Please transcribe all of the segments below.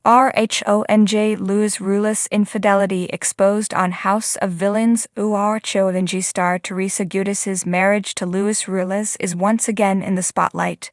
RHONJ Luis Ruelas infidelity exposed on House of Villains. RHONJ star Teresa Giudice's marriage to Luis Ruelas is once again in the spotlight.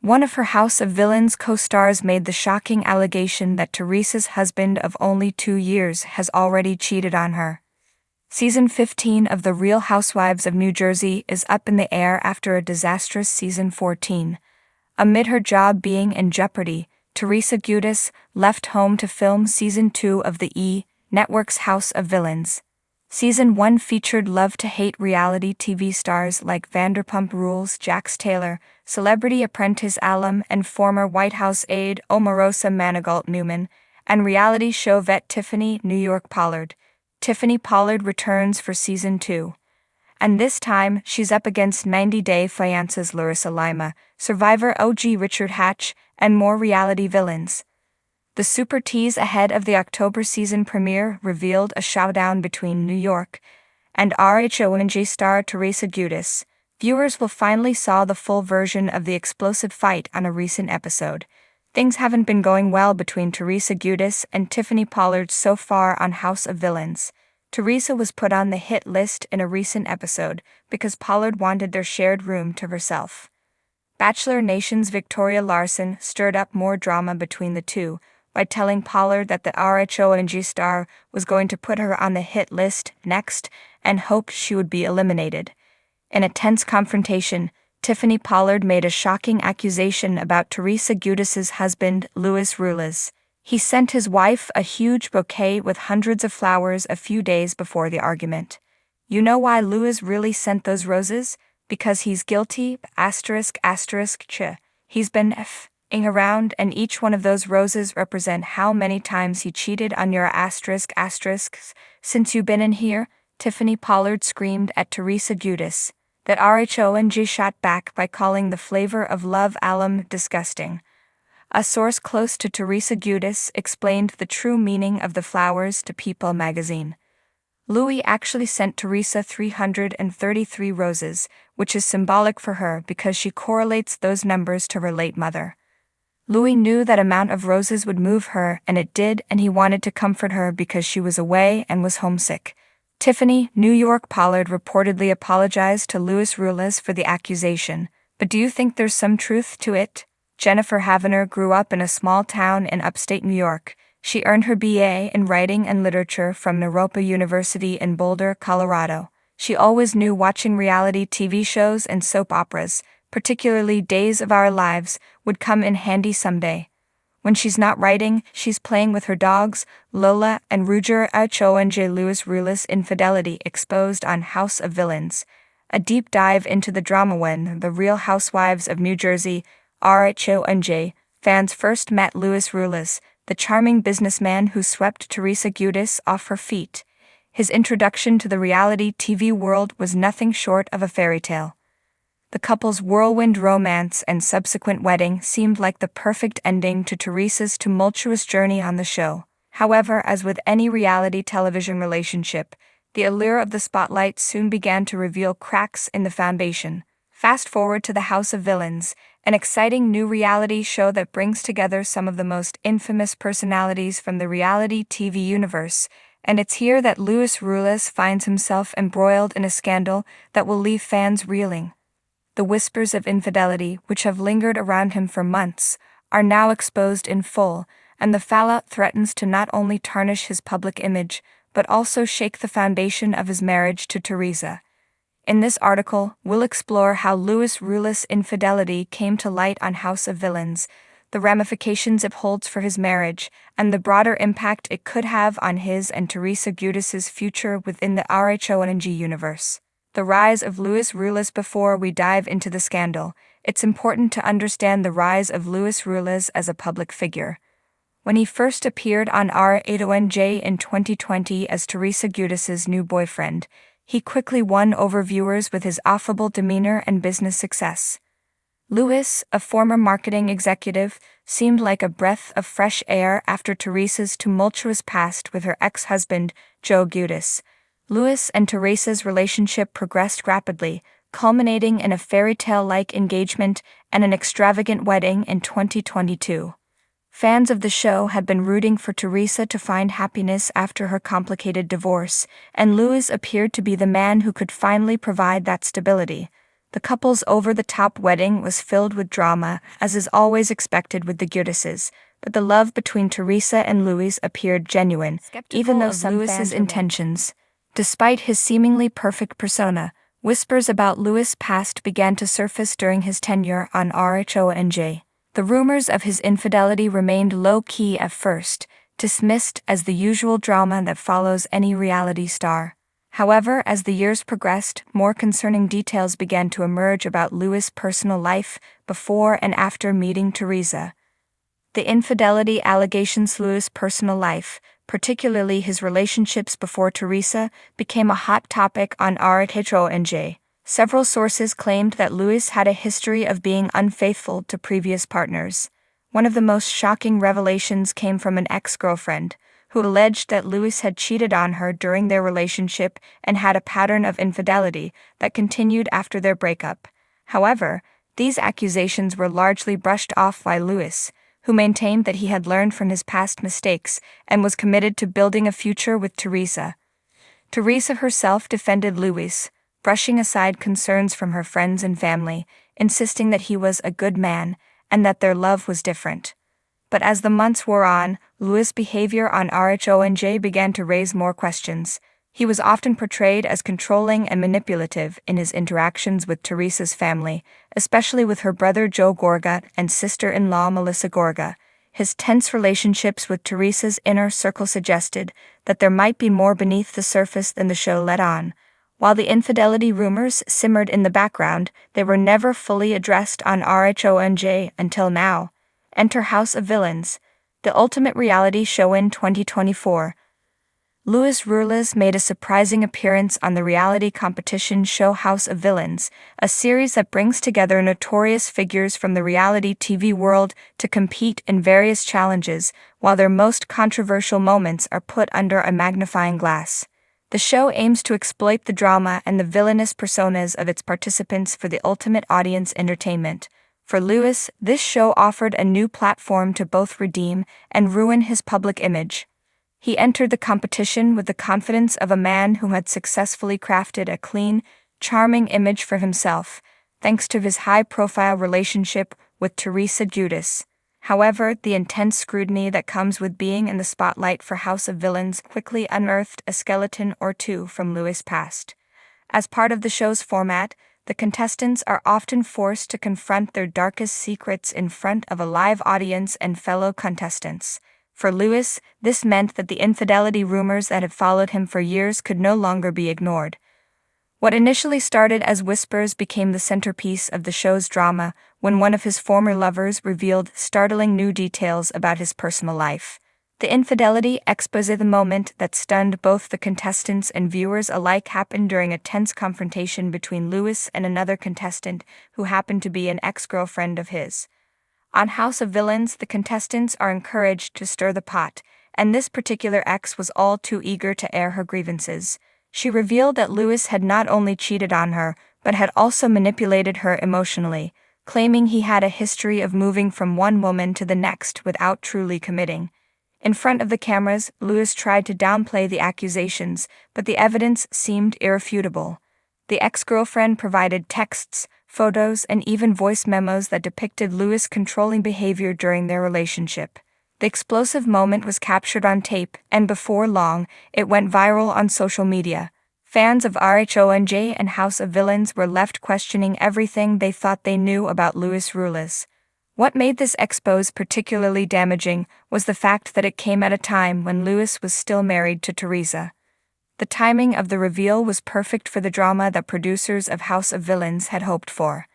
One of her House of Villains co-stars made the shocking allegation that Teresa's husband of only 2 years has already cheated on her. Season 15 of The Real Housewives of New Jersey is up in the air after a disastrous Season 14. Amid her job being in jeopardy, Teresa Giudice left home to film Season 2 of the E! Network's House of Villains. Season 1 featured love-to-hate reality TV stars like Vanderpump Rules' Jax Taylor, Celebrity Apprentice alum and former White House aide Omarosa Manigault-Newman, and reality show vet Tiffany New York Pollard. Tiffany Pollard returns for Season 2. And this time, she's up against 90 Day Fiancé's Larissa Lima, Survivor OG Richard Hatch, and more reality villains. The super tease ahead of the October season premiere revealed a showdown between New York and RHONJ star Teresa Giudice. Viewers will finally saw the full version of the explosive fight on a recent episode. Things haven't been going well between Teresa Giudice and Tiffany Pollard so far on House of Villains. Teresa was put on the hit list in a recent episode because Pollard wanted their shared room to herself. Bachelor Nation's Victoria Larson stirred up more drama between the two by telling Pollard that the RHONJ star was going to put her on the hit list next and hoped she would be eliminated. In a tense confrontation, Tiffany Pollard made a shocking accusation about Teresa Giudice's husband, Luis Ruelas. He sent his wife a huge bouquet with hundreds of flowers a few days before the argument. You know why Luis really sent those roses? Because he's guilty, *****. He's been f***ing around, and each one of those roses represent how many times he cheated on your *****. Since you've been in here, Tiffany Pollard screamed at Teresa Giudice. That RHONJ shot back by calling the flavor of love alum disgusting. A source close to Teresa Giudice explained the true meaning of the flowers to People magazine. Louis actually sent Teresa 333 roses, which is symbolic for her because she correlates those numbers to her late mother. Louis knew that amount of roses would move her, and it did, and he wanted to comfort her because she was away and was homesick. Tiffany New York Pollard reportedly apologized to Luis Ruelas for the accusation, but do you think there's some truth to it? Jennifer Havener grew up in a small town in upstate New York. She earned her BA in Writing and Literature from Rhobh University in Boulder, Colorado. She always knew watching reality TV shows and soap operas, particularly Days of Our Lives, would come in handy someday. When she's not writing, she's playing with her dogs, Lola and Ruger. RHONJ Luis Ruelas infidelity exposed on House of Villains. A deep dive into the drama when The Real Housewives of New Jersey, RHONJ, fans first met Luis Ruelas, the charming businessman who swept Teresa Giudice off her feet. His introduction to the reality TV world was nothing short of a fairy tale. The couple's whirlwind romance and subsequent wedding seemed like the perfect ending to Teresa's tumultuous journey on the show. However, as with any reality television relationship, the allure of the spotlight soon began to reveal cracks in the foundation. Fast forward to the House of Villains, an exciting new reality show that brings together some of the most infamous personalities from the reality TV universe, and it's here that Luis Ruelas finds himself embroiled in a scandal that will leave fans reeling. The whispers of infidelity, which have lingered around him for months, are now exposed in full, and the fallout threatens to not only tarnish his public image, but also shake the foundation of his marriage to Teresa. In this article, we'll explore how Luis Ruelas' infidelity came to light on House of Villains, the ramifications it holds for his marriage, and the broader impact it could have on his and Teresa Giudice's future within the RHONJ universe. The rise of Luis Ruelas. Before we dive into the scandal, it's important to understand the rise of Luis Ruelas as a public figure. When he first appeared on RHONJ in 2020 as Teresa Giudice's new boyfriend, he quickly won over viewers with his affable demeanor and business success. Luis, a former marketing executive, seemed like a breath of fresh air after Teresa's tumultuous past with her ex-husband, Joe Giudice. Luis and Teresa's relationship progressed rapidly, culminating in a fairy tale-like engagement and an extravagant wedding in 2022. Fans of the show had been rooting for Teresa to find happiness after her complicated divorce, and Luis appeared to be the man who could finally provide that stability. The couple's over-the-top wedding was filled with drama, as is always expected with the Giudices, but the love between Teresa and Luis appeared genuine, even though some Luis's intentions. Despite his seemingly perfect persona, whispers about Luis' past began to surface during his tenure on RHONJ. The rumors of his infidelity remained low-key at first, dismissed as the usual drama that follows any reality star. However, as the years progressed, more concerning details began to emerge about Luis' personal life before and after meeting Teresa. The infidelity allegations. Luis' personal life, particularly his relationships before Teresa, became a hot topic on RHONJ. Several sources claimed that Luis had a history of being unfaithful to previous partners. One of the most shocking revelations came from an ex-girlfriend, who alleged that Luis had cheated on her during their relationship and had a pattern of infidelity that continued after their breakup. However, these accusations were largely brushed off by Luis, who maintained that he had learned from his past mistakes and was committed to building a future with Teresa. Teresa herself defended Luis, brushing aside concerns from her friends and family, insisting that he was a good man and that their love was different. But as the months wore on, Luis' behavior on RHONJ began to raise more questions. He was often portrayed as controlling and manipulative in his interactions with Teresa's family, especially with her brother Joe Gorga and sister-in-law Melissa Gorga. His tense relationships with Teresa's inner circle suggested that there might be more beneath the surface than the show let on. While the infidelity rumors simmered in the background, they were never fully addressed on RHONJ until now. Enter House of Villains, the ultimate reality show in 2024. Luis Ruelas made a surprising appearance on the reality competition show House of Villains, a series that brings together notorious figures from the reality TV world to compete in various challenges, while their most controversial moments are put under a magnifying glass. The show aims to exploit the drama and the villainous personas of its participants for the ultimate audience entertainment. For Luis, this show offered a new platform to both redeem and ruin his public image. He entered the competition with the confidence of a man who had successfully crafted a clean, charming image for himself, thanks to his high-profile relationship with Teresa Giudice. However, the intense scrutiny that comes with being in the spotlight for House of Villains quickly unearthed a skeleton or two from Luis' past. As part of the show's format, the contestants are often forced to confront their darkest secrets in front of a live audience and fellow contestants. For Luis, this meant that the infidelity rumors that had followed him for years could no longer be ignored. What initially started as whispers became the centerpiece of the show's drama when one of his former lovers revealed startling new details about his personal life. The infidelity expose, the moment that stunned both the contestants and viewers alike, happened during a tense confrontation between Luis and another contestant who happened to be an ex-girlfriend of his. On House of Villains, the contestants are encouraged to stir the pot, and this particular ex was all too eager to air her grievances. She revealed that Luis had not only cheated on her, but had also manipulated her emotionally, claiming he had a history of moving from one woman to the next without truly committing. In front of the cameras, Luis tried to downplay the accusations, but the evidence seemed irrefutable. The ex-girlfriend provided texts, photos, and even voice memos that depicted Luis' controlling behavior during their relationship. The explosive moment was captured on tape, and before long, it went viral on social media. Fans of RHONJ and House of Villains were left questioning everything they thought they knew about Luis Ruelas. What made this expose particularly damaging was the fact that it came at a time when Luis was still married to Teresa. The timing of the reveal was perfect for the drama that producers of House of Villains had hoped for.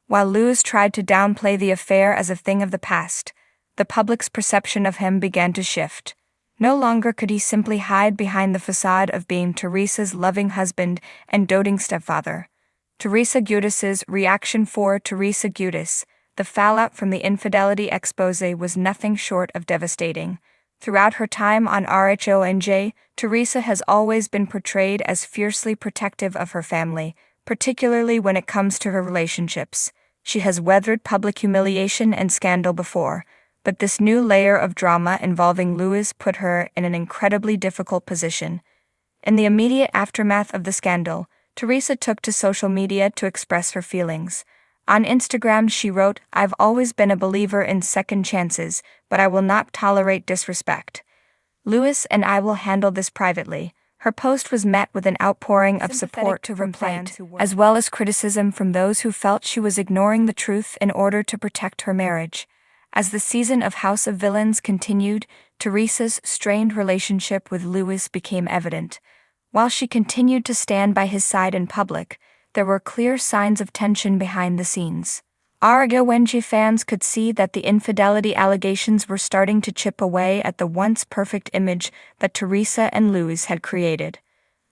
While Luis tried to downplay the affair as a thing of the past, the public's perception of him began to shift. No longer could he simply hide behind the facade of being Teresa's loving husband and doting stepfather. Teresa Giudice's reaction. For Teresa Giudice, the fallout from the infidelity expose was nothing short of devastating. Throughout her time on RHONJ, Teresa has always been portrayed as fiercely protective of her family, particularly when it comes to her relationships. She has weathered public humiliation and scandal before, but this new layer of drama involving Luis put her in an incredibly difficult position. In the immediate aftermath of the scandal, Teresa took to social media to express her feelings. On Instagram, she wrote, "I've always been a believer in second chances, but I will not tolerate disrespect. Luis and I will handle this privately." Her post was met with an outpouring of support to her plight, as well as criticism from those who felt she was ignoring the truth in order to protect her marriage. As the season of House of Villains continued, Teresa's strained relationship with Luis became evident. While she continued to stand by his side in public, there were clear signs of tension behind the scenes. RHONJ fans could see that the infidelity allegations were starting to chip away at the once perfect image that Teresa and Luis had created.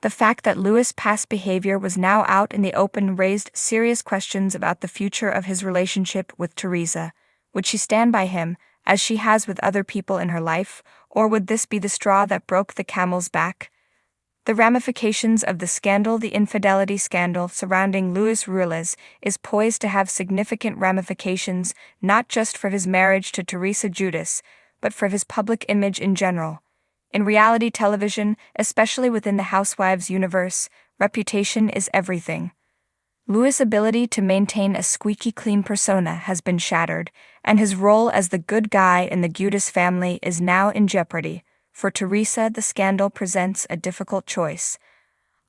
The fact that Luis' past behavior was now out in the open raised serious questions about the future of his relationship with Teresa. Would she stand by him, as she has with other people in her life, or would this be the straw that broke the camel's back? The ramifications of the infidelity scandal surrounding Luis Ruelas is poised to have significant ramifications not just for his marriage to Teresa Giudice, but for his public image in general. In reality television, especially within the Housewives universe, reputation is everything. Luis' ability to maintain a squeaky clean persona has been shattered, and his role as the good guy in the Giudice family is now in jeopardy. For Teresa, the scandal presents a difficult choice.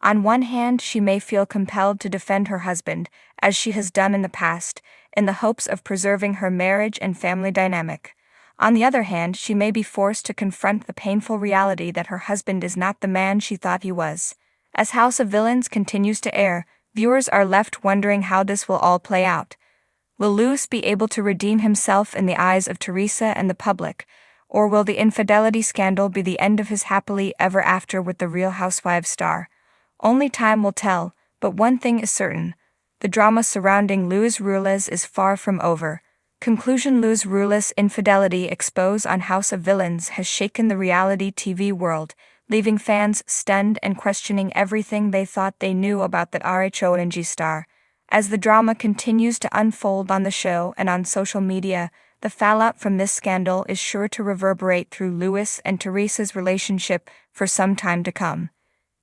On one hand, she may feel compelled to defend her husband, as she has done in the past, in the hopes of preserving her marriage and family dynamic. On the other hand, she may be forced to confront the painful reality that her husband is not the man she thought he was. As House of Villains continues to air, viewers are left wondering how this will all play out. Will Luis be able to redeem himself in the eyes of Teresa and the public? Or will the infidelity scandal be the end of his happily ever after with the Real Housewives star? Only time will tell, but one thing is certain. The drama surrounding Luis Ruelas is far from over. Conclusion: Luis Ruelas' infidelity expose on House of Villains has shaken the reality TV world, leaving fans stunned and questioning everything they thought they knew about the RHONJ star. As the drama continues to unfold on the show and on social media, the fallout from this scandal is sure to reverberate through Luis and Teresa's relationship for some time to come.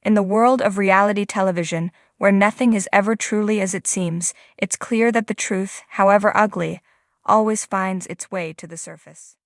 In the world of reality television, where nothing is ever truly as it seems, it's clear that the truth, however ugly, always finds its way to the surface.